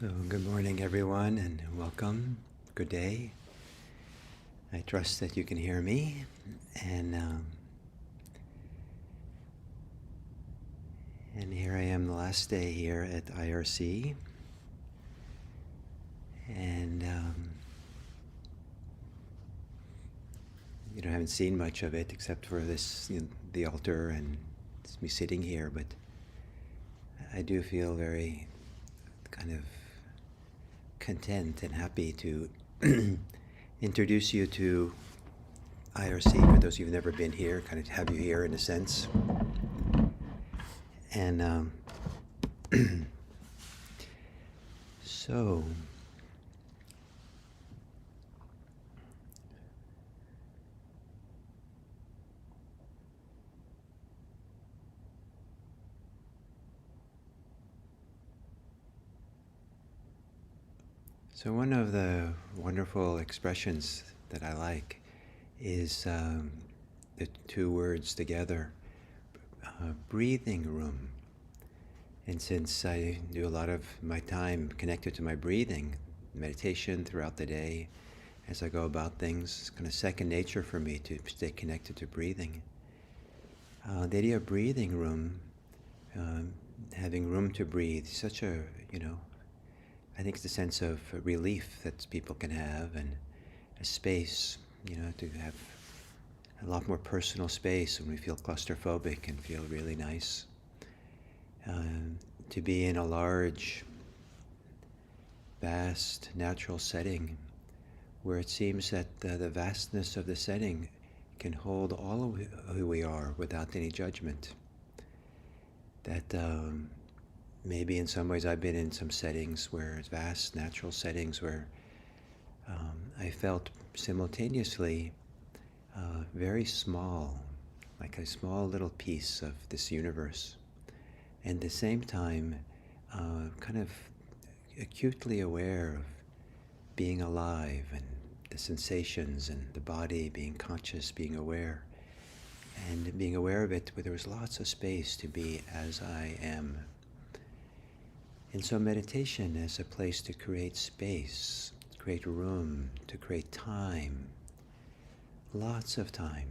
So, good morning, everyone, and welcome. Good day. I trust that you can hear me. And here I am, the last day here at IRC. And I haven't seen much of it except for this, the altar, and it's me sitting here. But I do feel very kind of content and happy to introduce you to IRC, for those of you who've never been here, kind of have you here in a sense. And so one of the wonderful expressions that I like is the two words together, breathing room. And since I do a lot of my time connected to my breathing, meditation throughout the day, as I go about things, it's kind of second nature for me to stay connected to breathing. The idea of breathing room, having room to breathe, such a, I think it's the sense of relief that people can have, and a space, to have a lot more personal space when we feel claustrophobic and feel really nice. To be in a large, vast, natural setting where it seems that the vastness of the setting can hold all of who we are without any judgment. That maybe in some ways I've been in some settings where it's vast, natural settings where I felt simultaneously very small, like a small little piece of this universe. And at the same time, kind of acutely aware of being alive and the sensations and the body, being conscious, being aware. And being aware of it, where there was lots of space to be as I am. And so meditation is a place to create space, to create room, to create time, lots of time.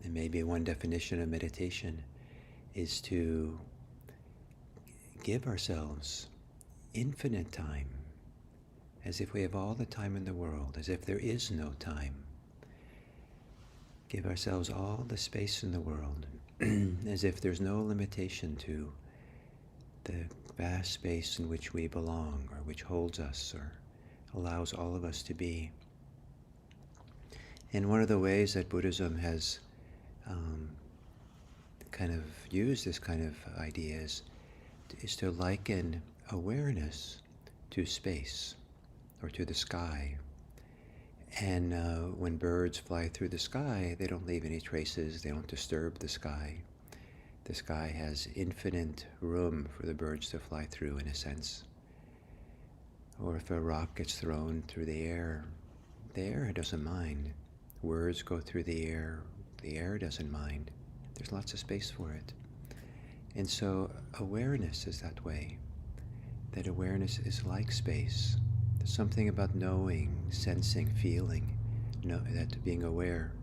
And maybe one definition of meditation is to give ourselves infinite time, as if we have all the time in the world, as if there is no time. Give ourselves all the space in the world, as if there's no limitation to the vast space in which we belong, or which holds us, or allows all of us to be. And one of the ways that Buddhism has kind of used this kind of ideas is to liken awareness to space, or to the sky. And when birds fly through the sky, they don't leave any traces, they don't disturb the sky. The sky has infinite room for the birds to fly through, in a sense. Or if a rock gets thrown through the air doesn't mind. Words go through the air doesn't mind. There's lots of space for it. And so awareness is that way. That awareness is like space. There's something about knowing, sensing, feeling, that being aware,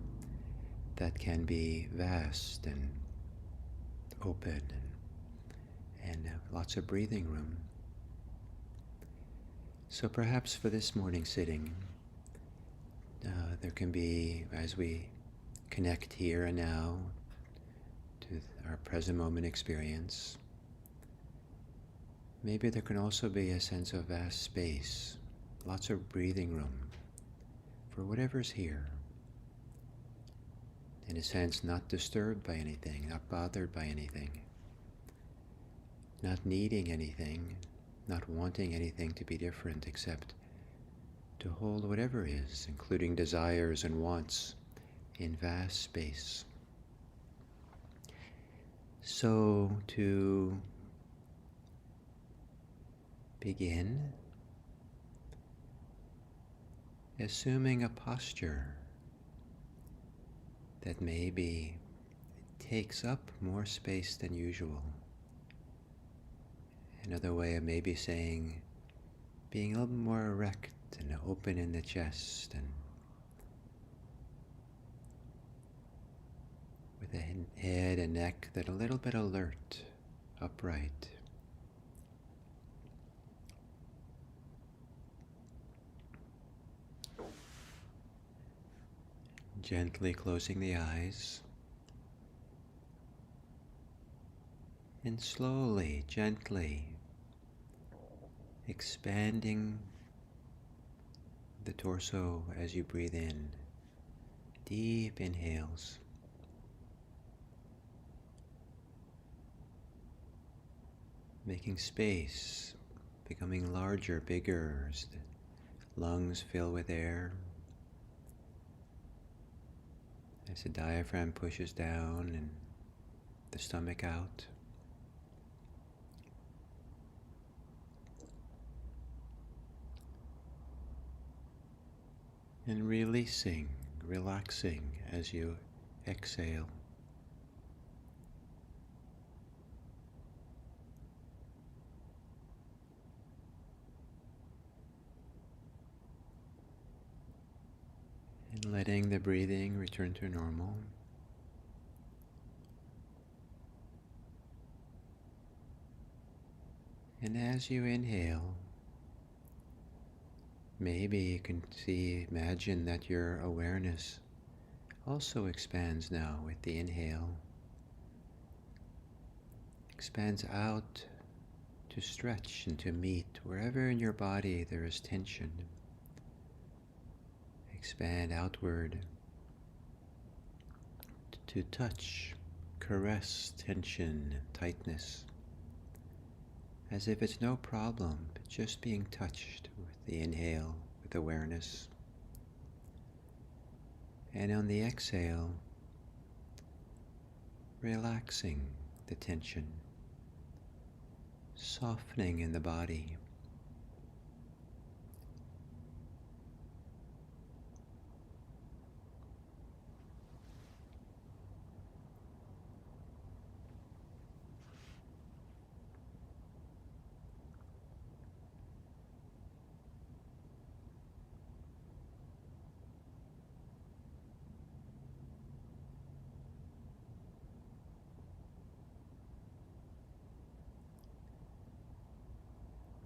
that can be vast and open and lots of breathing room. So perhaps for this morning sitting, there can be, as we connect here and now to our present moment experience, maybe there can also be a sense of vast space, lots of breathing room for whatever's here. In a sense, not disturbed by anything, not bothered by anything, not needing anything, not wanting anything to be different, except to hold whatever is, including desires and wants, in vast space. So to begin, assuming a posture that maybe takes up more space than usual, Another way of maybe saying being a little more erect and open in the chest, and with a head and neck that are a little bit alert, upright. Gently closing the eyes, and slowly, gently expanding the torso as you breathe in. Deep inhales. Making space, becoming larger, bigger as the lungs fill with air. As the diaphragm pushes down and the stomach out. And releasing, relaxing as you exhale. And letting the breathing return to normal. And as you inhale, maybe you can imagine that your awareness also expands now with the inhale. Expands out to stretch and to meet wherever in your body there is tension. Expand outward to touch, caress tension, tightness, as if it's no problem, but just being touched with the inhale, with awareness. And on the exhale, relaxing the tension, softening in the body.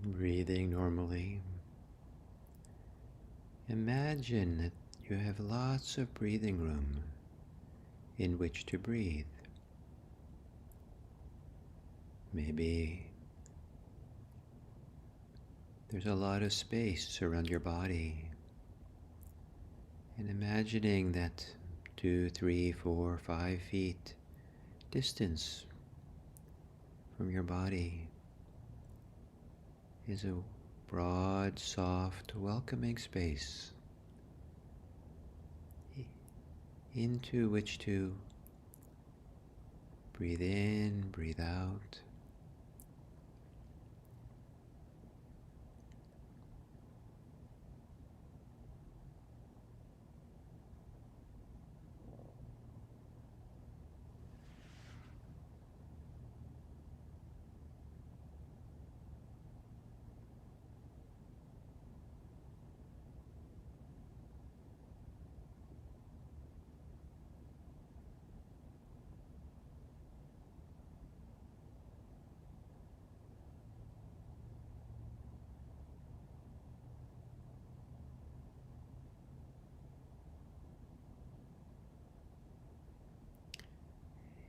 Breathing normally. Imagine that you have lots of breathing room in which to breathe. Maybe there's a lot of space around your body. And imagining that 2, 3, 4, 5 feet distance from your body is a broad, soft, welcoming space into which to breathe in, breathe out.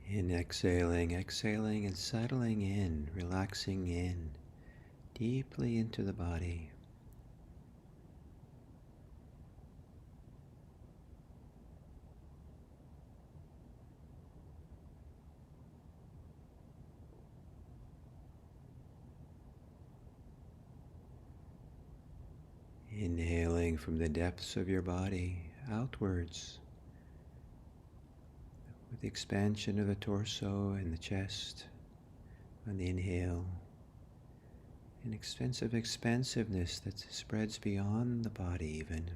In exhaling and settling in, relaxing in, deeply into the body. Inhaling from the depths of your body outwards, with the expansion of the torso and the chest on the inhale, an extensive expansiveness that spreads beyond the body even.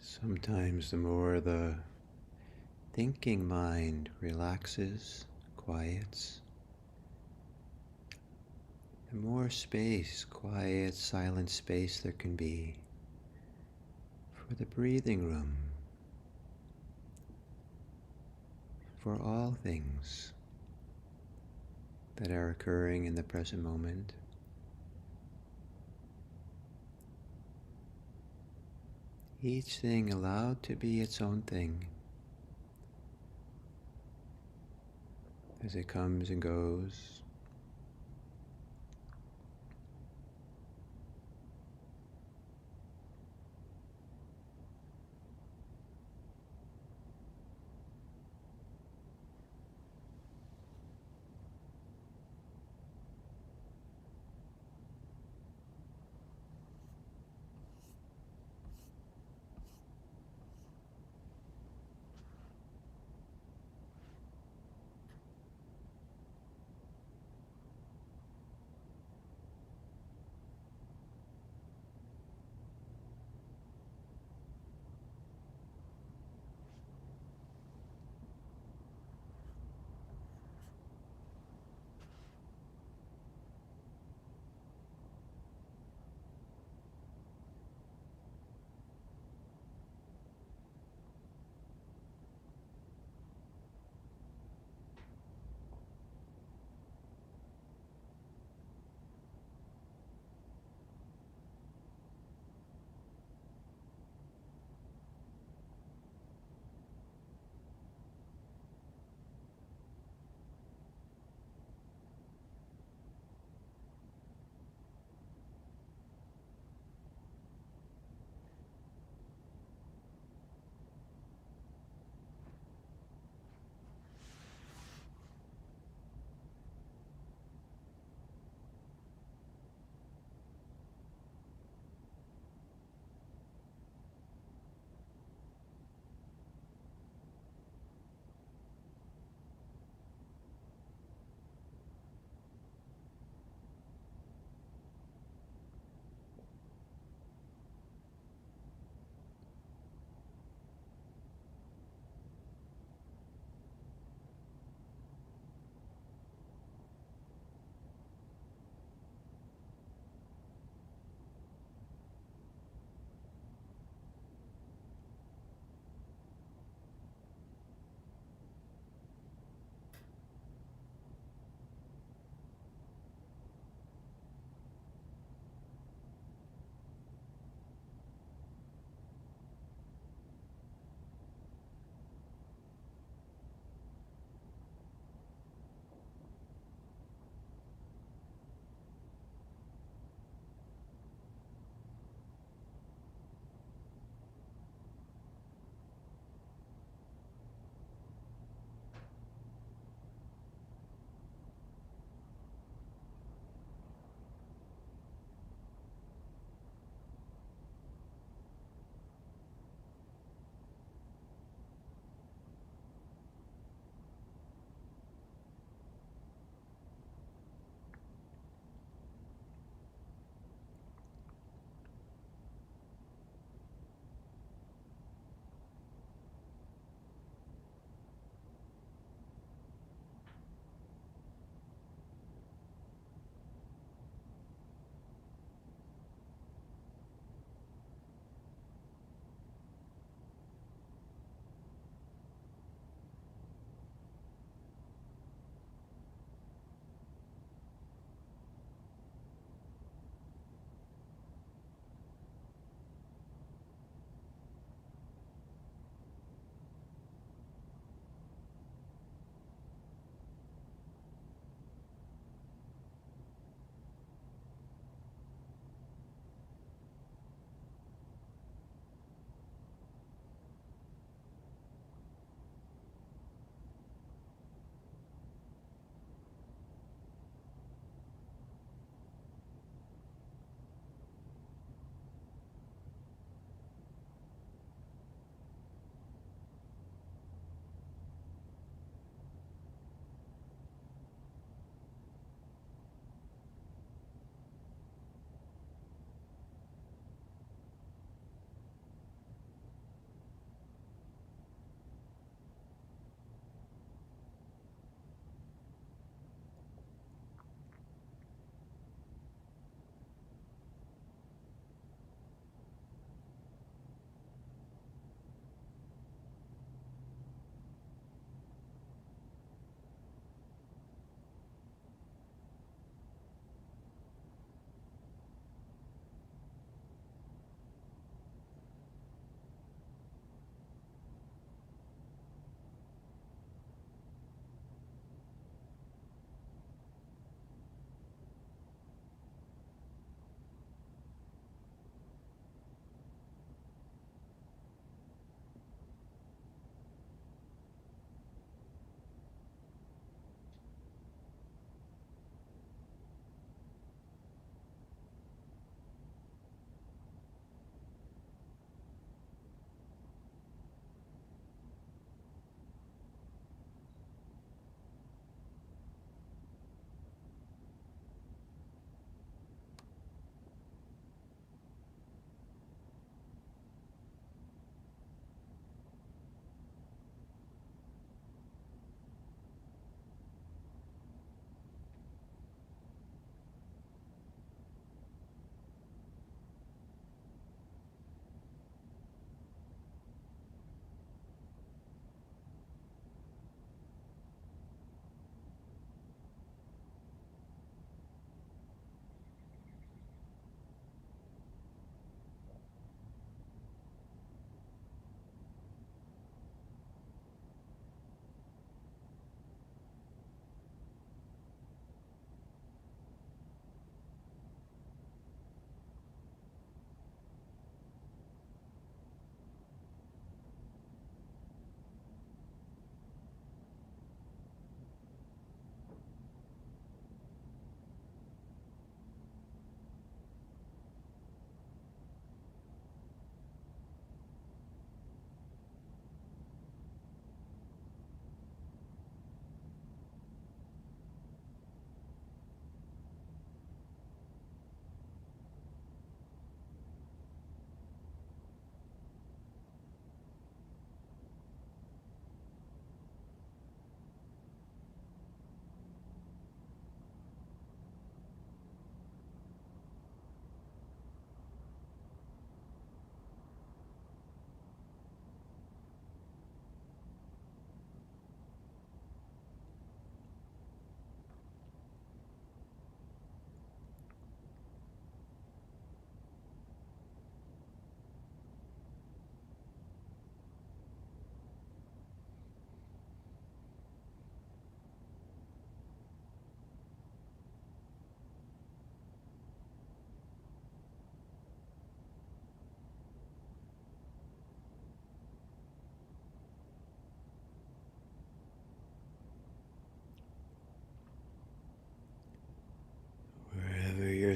Sometimes the more the thinking mind relaxes, quiets, the more space, quiet, silent space there can be for the breathing room, for all things that are occurring in the present moment. Each thing allowed to be its own thing as it comes and goes.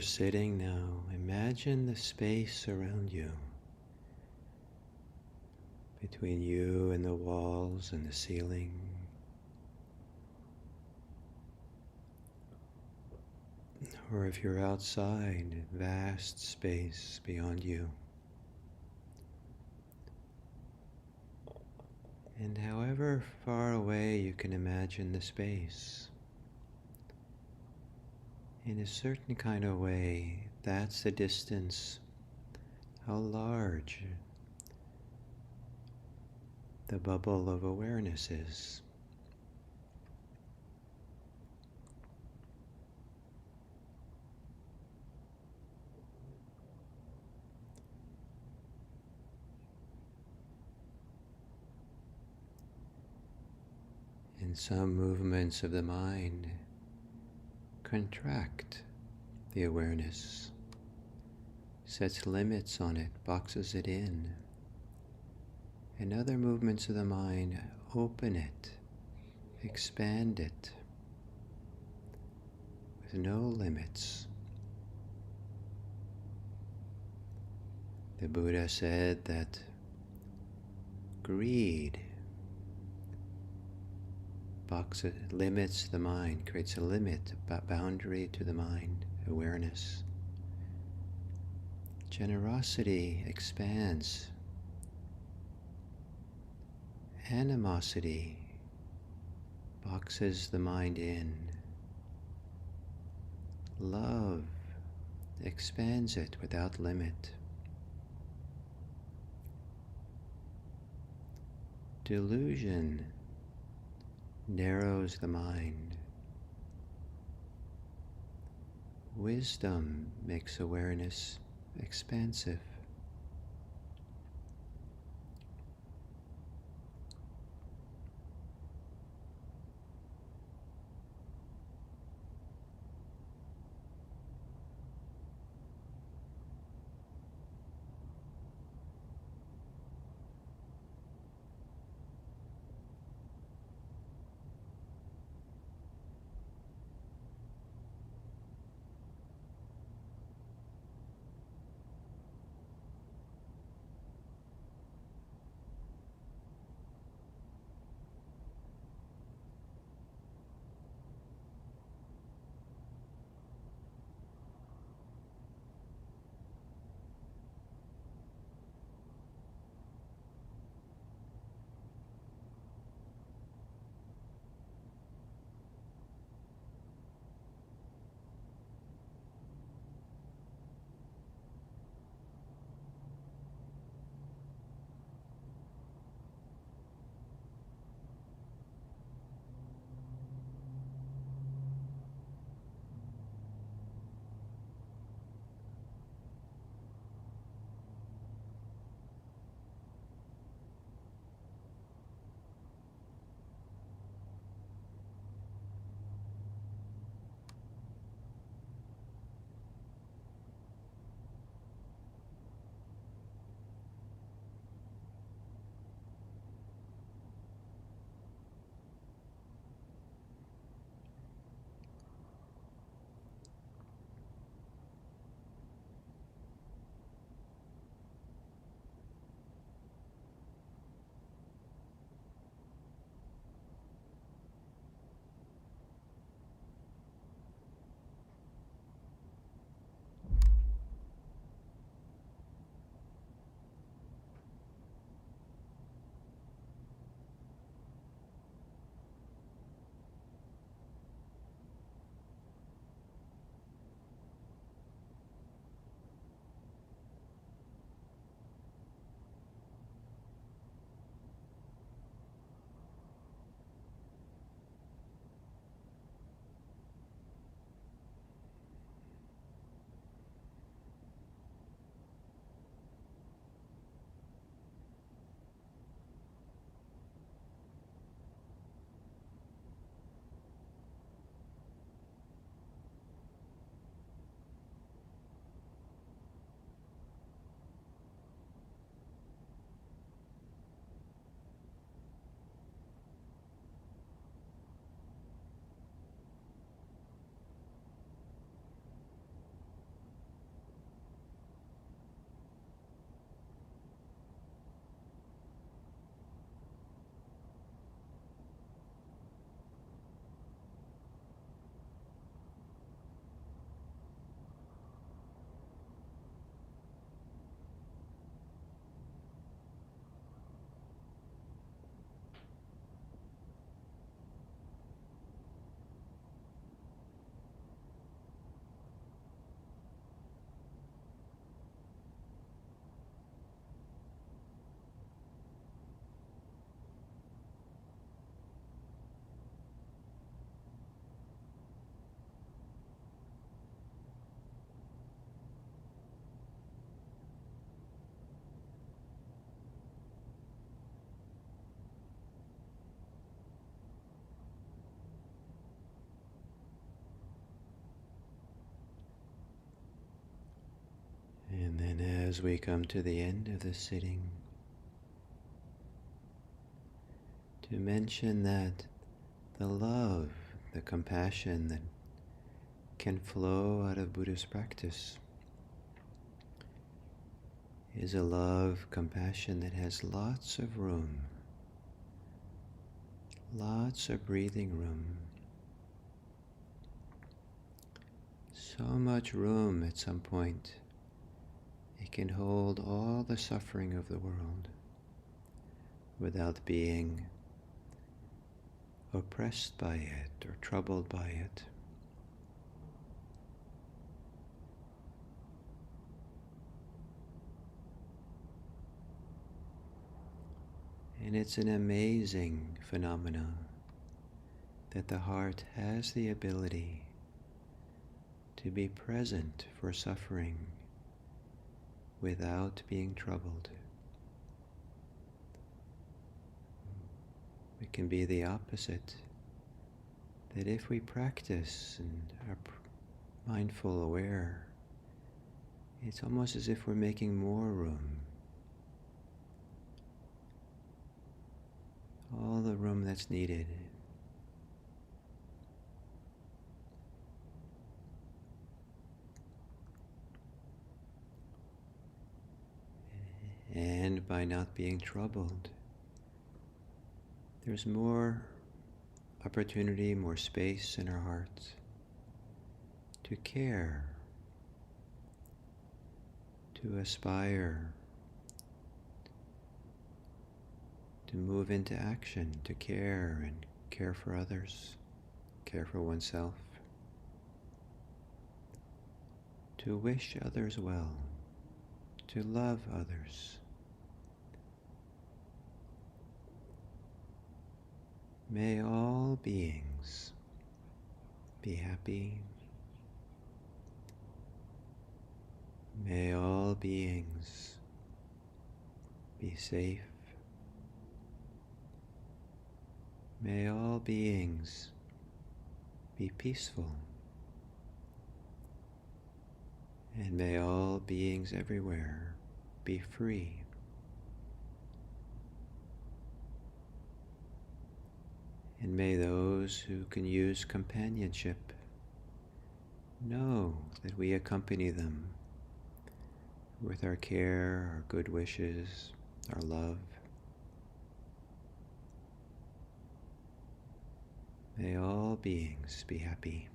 sitting now, imagine the space around you, between you and the walls and the ceiling. Or if you're outside, vast space beyond you. And however far away you can imagine the space, in a certain kind of way, that's the distance, how large the bubble of awareness is. And some movements of the mind contract the awareness, sets limits on it, boxes it in. And other movements of the mind open it, expand it, with no limits. The Buddha said that greed limits the mind, creates a limit, a boundary to the mind, awareness. Generosity expands. Animosity boxes the mind in. Love expands it without limit. Delusion narrows the mind. Wisdom makes awareness expansive. as we come to the end of the sitting, to mention that the love, the compassion that can flow out of Buddhist practice is a love, compassion that has lots of room, lots of breathing room, so much room at some point it can hold all the suffering of the world without being oppressed by it or troubled by it. And it's an amazing phenomenon that the heart has the ability to be present for suffering without being troubled. It can be the opposite, that if we practice and are mindful, aware, it's almost as if we're making more room. All the room that's needed. And by not being troubled, there's more opportunity, more space in our hearts to care, to aspire, to move into action, to care and care for others, care for oneself, to wish others well, to love others. May all beings be happy. May all beings be safe. May all beings be peaceful. And may all beings everywhere be free. And may those who can use companionship know that we accompany them with our care, our good wishes, our love. May all beings be happy.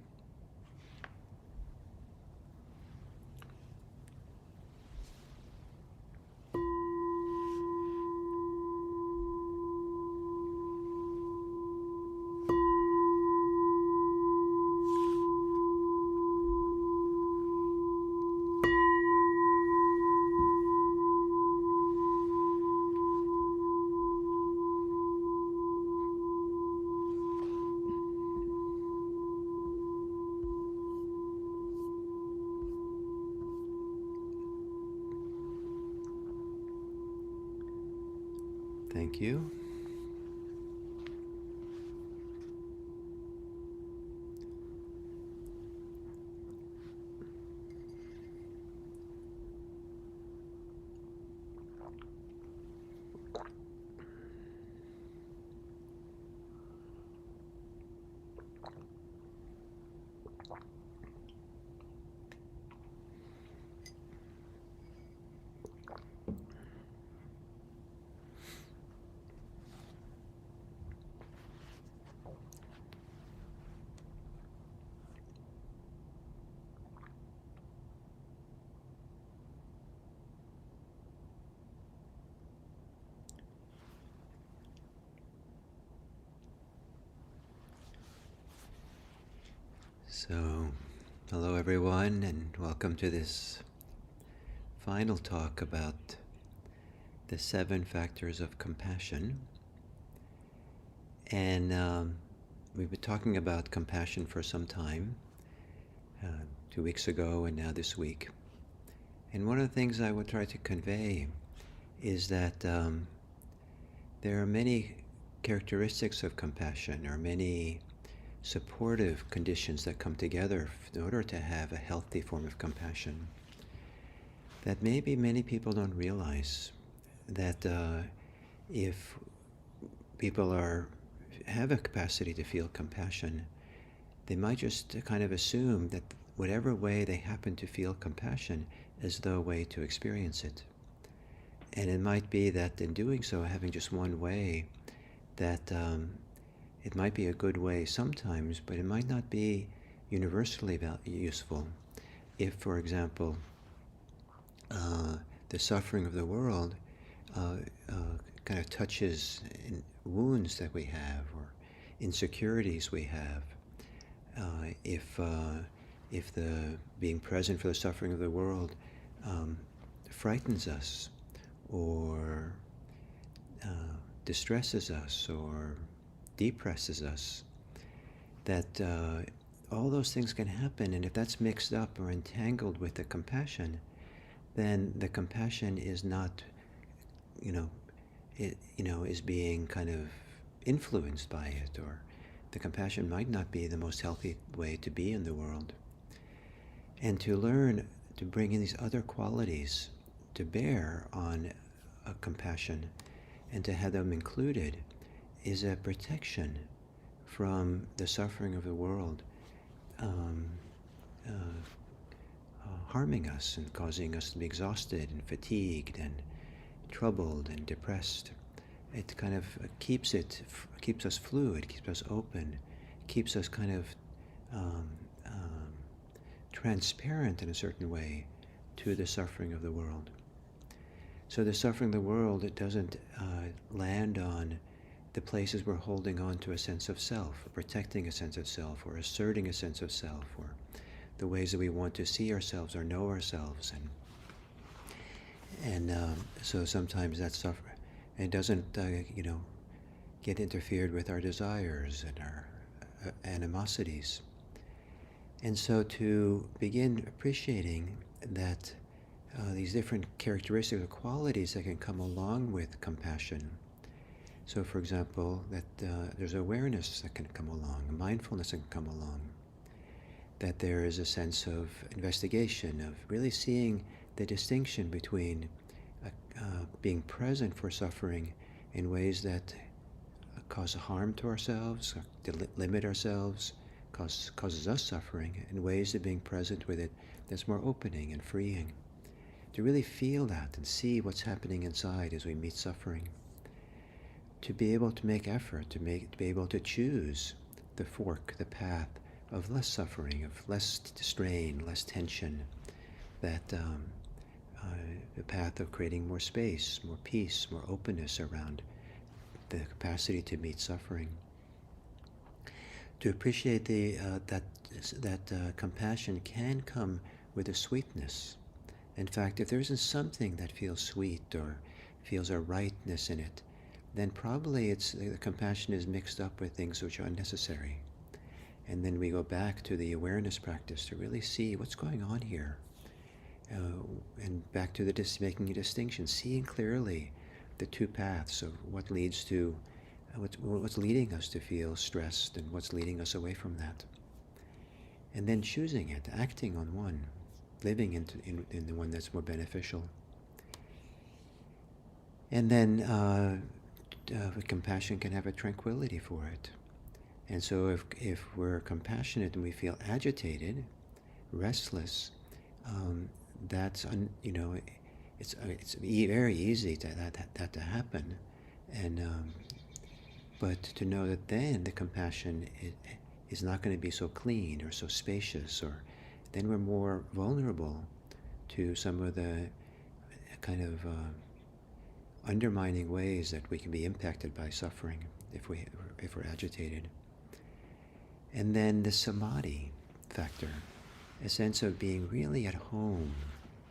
Thank you. So, hello everyone, and welcome to this final talk about the 7 factors of compassion. And we've been talking about compassion for some time, 2 weeks ago and now this week. And one of the things I would try to convey is that there are many characteristics of compassion, or many supportive conditions that come together in order to have a healthy form of compassion. that maybe many people don't realize that if people have a capacity to feel compassion, they might just kind of assume that whatever way they happen to feel compassion is the way to experience it. And it might be that in doing so, having just one way, that it might be a good way sometimes, but it might not be universally useful. If, for example, the suffering of the world uh, kind of touches wounds that we have or insecurities we have, if the being present for the suffering of the world frightens us or distresses us or depresses us, that all those things can happen, and if that's mixed up or entangled with the compassion, then the compassion is not, is being kind of influenced by it, or the compassion might not be the most healthy way to be in the world. And to learn to bring in these other qualities to bear on a compassion and to have them included is a protection from the suffering of the world harming us and causing us to be exhausted and fatigued and troubled and depressed. It kind of keeps us fluid, keeps us open, keeps us kind of transparent in a certain way to the suffering of the world. So the suffering of the world, it doesn't land on the places we're holding on to a sense of self, or protecting a sense of self, or asserting a sense of self, or the ways that we want to see ourselves or know ourselves. And so sometimes that suffering, it doesn't, get interfered with our desires and our animosities. And so to begin appreciating that these different characteristics or qualities that can come along with compassion. So for example, that there's awareness that can come along, mindfulness that can come along, that there is a sense of investigation, of really seeing the distinction between being present for suffering in ways that cause harm to ourselves, limit ourselves, causes us suffering, in ways of being present with it that's more opening and freeing. To really feel that and see what's happening inside as we meet suffering. To be able to make effort, to be able to choose the fork, the path of less suffering, of less strain, less tension, that the path of creating more space, more peace, more openness around the capacity to meet suffering. To appreciate that compassion can come with a sweetness. In fact, if there isn't something that feels sweet or feels a rightness in it, then probably the compassion is mixed up with things which are unnecessary. And then we go back to the awareness practice to really see what's going on here. And back to making a distinction, seeing clearly the two paths of what leads to, what's leading us to feel stressed and what's leading us away from that. And then choosing it, acting on one, living in the one that's more beneficial. And then compassion can have a tranquility for it. And so if we're compassionate and we feel agitated, restless, that's it's very easy that to happen, and but to know that then the compassion is not going to be so clean or so spacious, or then we're more vulnerable to some of the kind of undermining ways that we can be impacted by suffering if we're agitated. And then the samadhi factor, a sense of being really at home,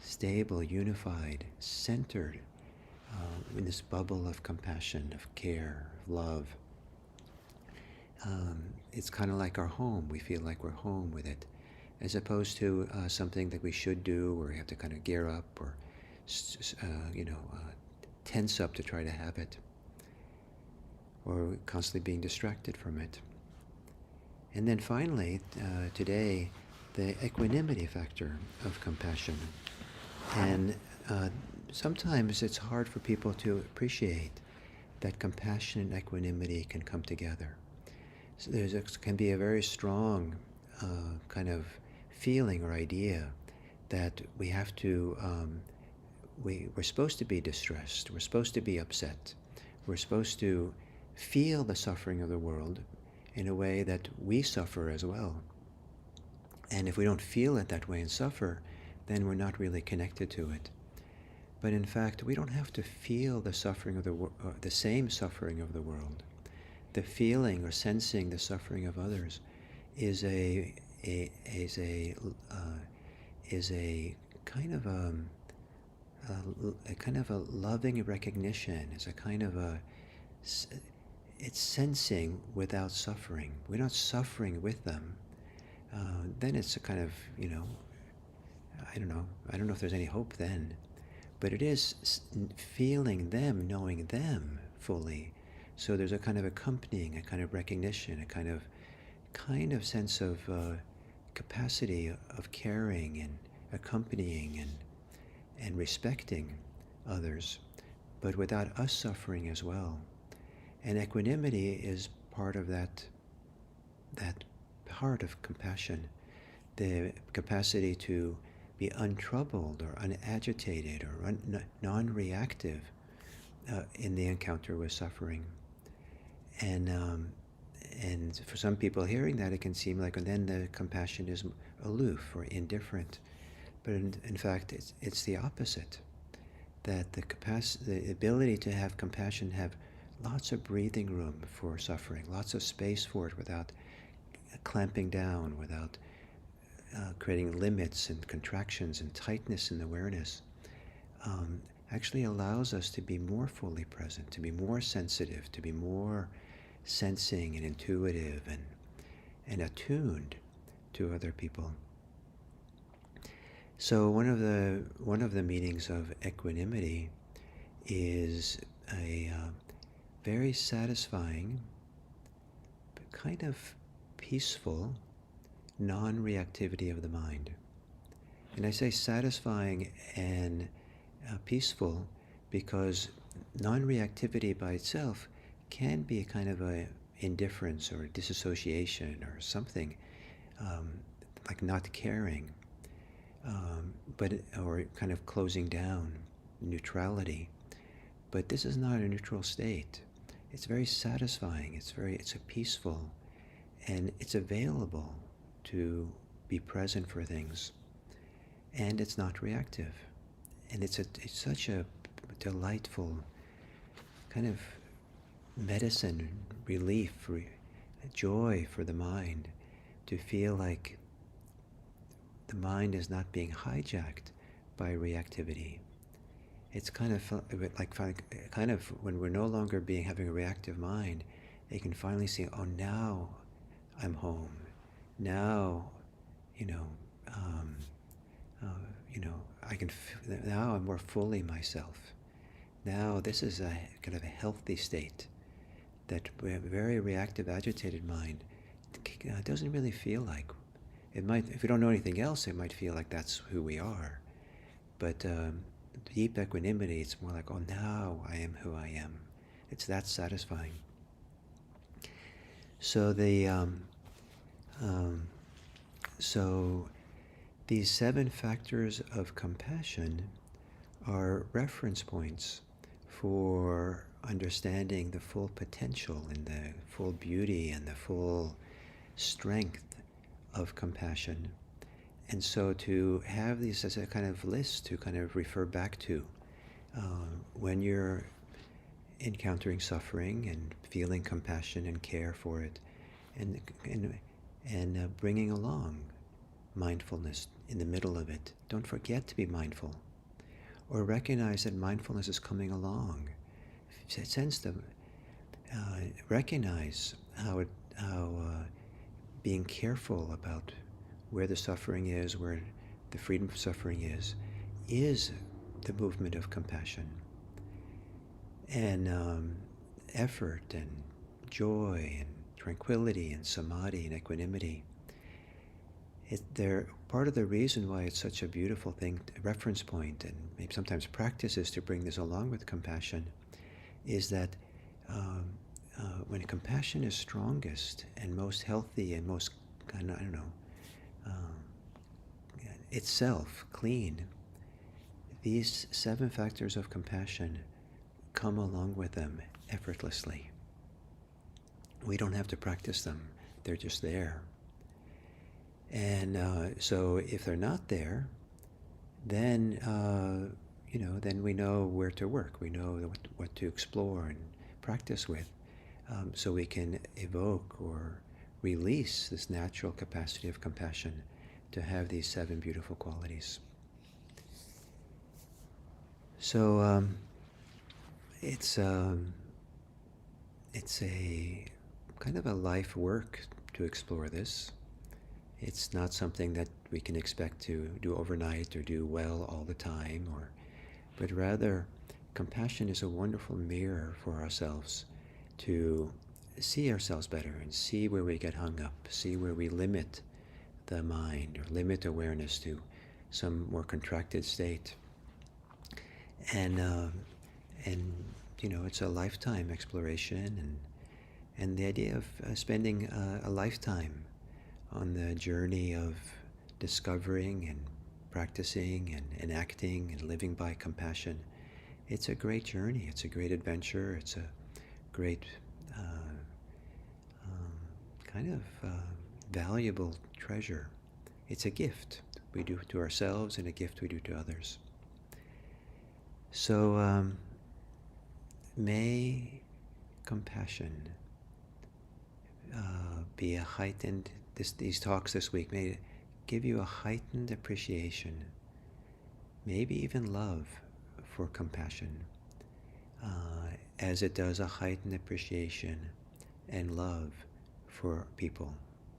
stable, unified, centered in this bubble of compassion, of care, of love. It's kind of like our home. We feel like we're home with it, as opposed to something that we should do, or we have to kind of gear up or tense up to try to have it, or constantly being distracted from it. And then finally, today, the equanimity factor of compassion. And sometimes it's hard for people to appreciate that compassion and equanimity can come together. So can be a very strong kind of feeling or idea that we have to, we're supposed to be distressed, we're supposed to be upset, we're supposed to feel the suffering of the world in a way that we suffer as well. And if we don't feel it that way and suffer, then we're not really connected to it. But in fact, we don't have to feel the suffering of the same suffering of the world. The feeling or sensing the suffering of others is a kind of a kind of a loving recognition. It's a kind of it's sensing without suffering. We're not suffering with them. Then it's a kind of, I don't know. I don't know if there's any hope then. But it is feeling them, knowing them fully. So there's a kind of accompanying, a kind of recognition, a kind of sense of capacity of caring and accompanying and respecting others, but without us suffering as well. And equanimity is part of that part of compassion, the capacity to be untroubled or unagitated or non-reactive in the encounter with suffering. And for some people hearing that, it can seem like, and then the compassion is aloof or indifferent. But in fact, it's the opposite. That the ability to have compassion, have lots of breathing room for suffering, lots of space for it without clamping down, without creating limits and contractions and tightness in awareness, actually allows us to be more fully present, to be more sensitive, to be more sensing and intuitive and attuned to other people. So one of the meanings of equanimity is a very satisfying, but kind of peaceful non-reactivity of the mind. And I say satisfying and peaceful because non-reactivity by itself can be a kind of a indifference or disassociation or something, like not caring, or kind of closing down, neutrality. But this is not a neutral state. It's very satisfying. It's a peaceful, and it's available to be present for things, and it's not reactive, and it's such a delightful kind of medicine, relief, joy for the mind to feel like the mind is not being hijacked by reactivity. It's kind of when we're no longer having a reactive mind, they can finally see, oh, now I'm home. Now, now I'm more fully myself. Now this is a kind of a healthy state that a very reactive, agitated mind doesn't really feel like. It might, if we don't know anything else, it might feel like that's who we are. But deep equanimity, it's more like, oh, now I am who I am. It's that satisfying. So so these 7 factors of compassion are reference points for understanding the full potential and the full beauty and the full strength of compassion. And so to have these as a kind of list to kind of refer back to when you're encountering suffering and feeling compassion and care for it, and bringing along mindfulness in the middle of it. Don't forget to be mindful, or recognize that mindfulness is coming along. Sense them, recognize how being careful about where the suffering is, where the freedom from suffering is the movement of compassion and effort and joy and tranquility and samadhi and equanimity. They're part of the reason why it's such a beautiful thing, reference point, and maybe sometimes practices to bring this along with compassion, is that um, when compassion is strongest and most healthy and most, I don't know, um, itself clean, these 7 factors of compassion come along with them effortlessly. We don't have to practice them, they're just there. And so if they're not there, then then we know where to work. We know what to explore and practice with, so we can evoke or release this natural capacity of compassion to have these 7 beautiful qualities. So it's a kind of a life work to explore this. It's not something that we can expect to do overnight or do well all the time, but rather, compassion is a wonderful mirror for ourselves to see ourselves better and see where we get hung up, see where we limit the mind or limit awareness to some more contracted state. And it's a lifetime exploration, and the idea of spending a lifetime on the journey of discovering and practicing and enacting and living by compassion. It's a great journey. It's a great adventure. It's a great kind of valuable treasure. It's a gift we do to ourselves and a gift we do to others. So may compassion be a heightened, these talks this week may give you a heightened appreciation, maybe even love for compassion, as it does a heightened appreciation and love for people,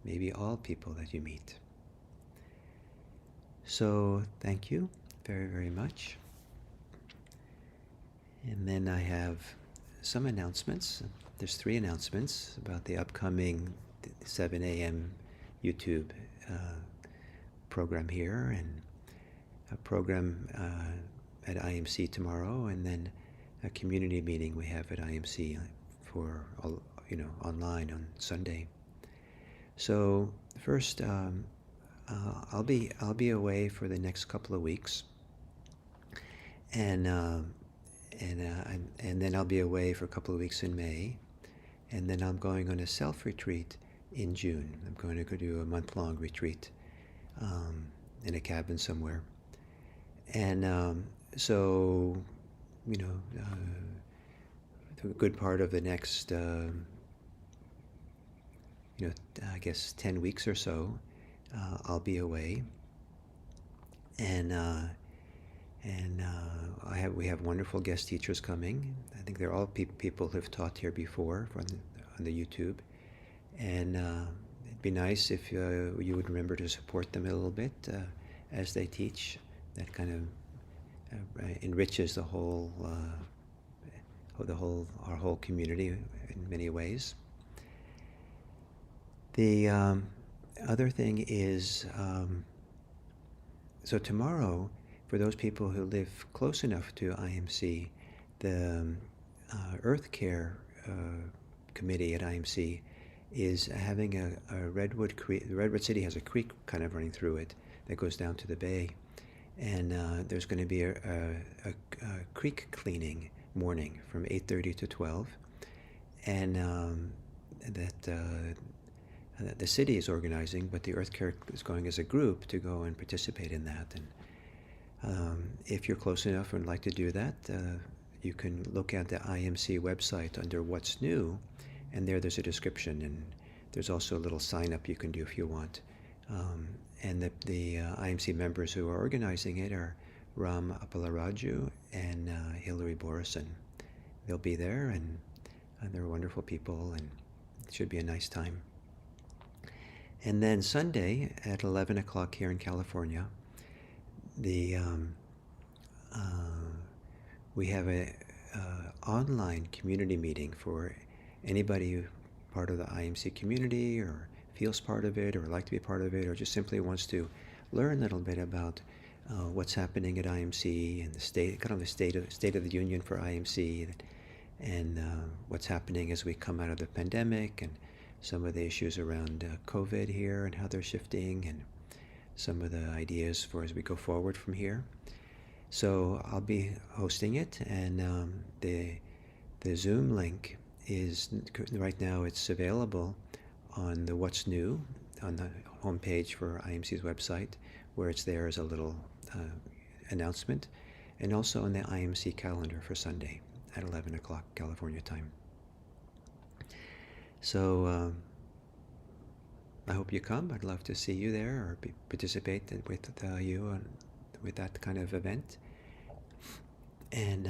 maybe all people that you meet. So thank you very, very much. And then I have some announcements. There's 3 announcements about the upcoming 7 a.m. YouTube program here, and a program at IMC tomorrow, and then a community meeting we have at IMC for online on Sunday. So first, I'll be away for the next couple of weeks, and then I'll be away for a couple of weeks in May, and then I'm going on a self-retreat in June. I'm going to go do a month-long retreat in a cabin somewhere. And so, the good part of the next, I guess 10 weeks or so, I'll be away. And we have wonderful guest teachers coming. I think they're all people who've taught here before on the YouTube. And it'd be nice if you would remember to support them a little bit as they teach. That kind of enriches our whole community in many ways. The other thing is, so tomorrow, for those people who live close enough to IMC, the Earth Care Committee at IMC is having a Redwood Creek. The Redwood City has a creek kind of running through it that goes down to the bay. And there's going to be a creek cleaning morning from 8:30 to 12. And the city is organizing, but the Earth Care is going as a group to go and participate in that. And if you're close enough and would like to do that, you can look at the IMC website under What's New, and there's a description, and there's also a little sign-up you can do if you want. And the IMC members who are organizing it are Ram Appalaraju and Hillary Borison. They'll be there, and they're wonderful people, and it should be a nice time. And then Sunday at 11 o'clock here in California, we have a online community meeting for anybody part of the IMC community or feels part of it or would like to be part of it, or just simply wants to learn a little bit about what's happening at IMC and the state, kind of the state of the union for IMC, and what's happening as we come out of the pandemic, and some of the issues around COVID here and how they're shifting, and some of the ideas for as we go forward from here. So I'll be hosting it, and the Zoom link is right now, it's available on the What's New on the homepage for IMC's website, where it's there as a little announcement, and also on the IMC calendar for Sunday at 11 o'clock California time. So I hope you come. I'd love to see you there or participate with you with that kind of event. And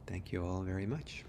thank you all very much.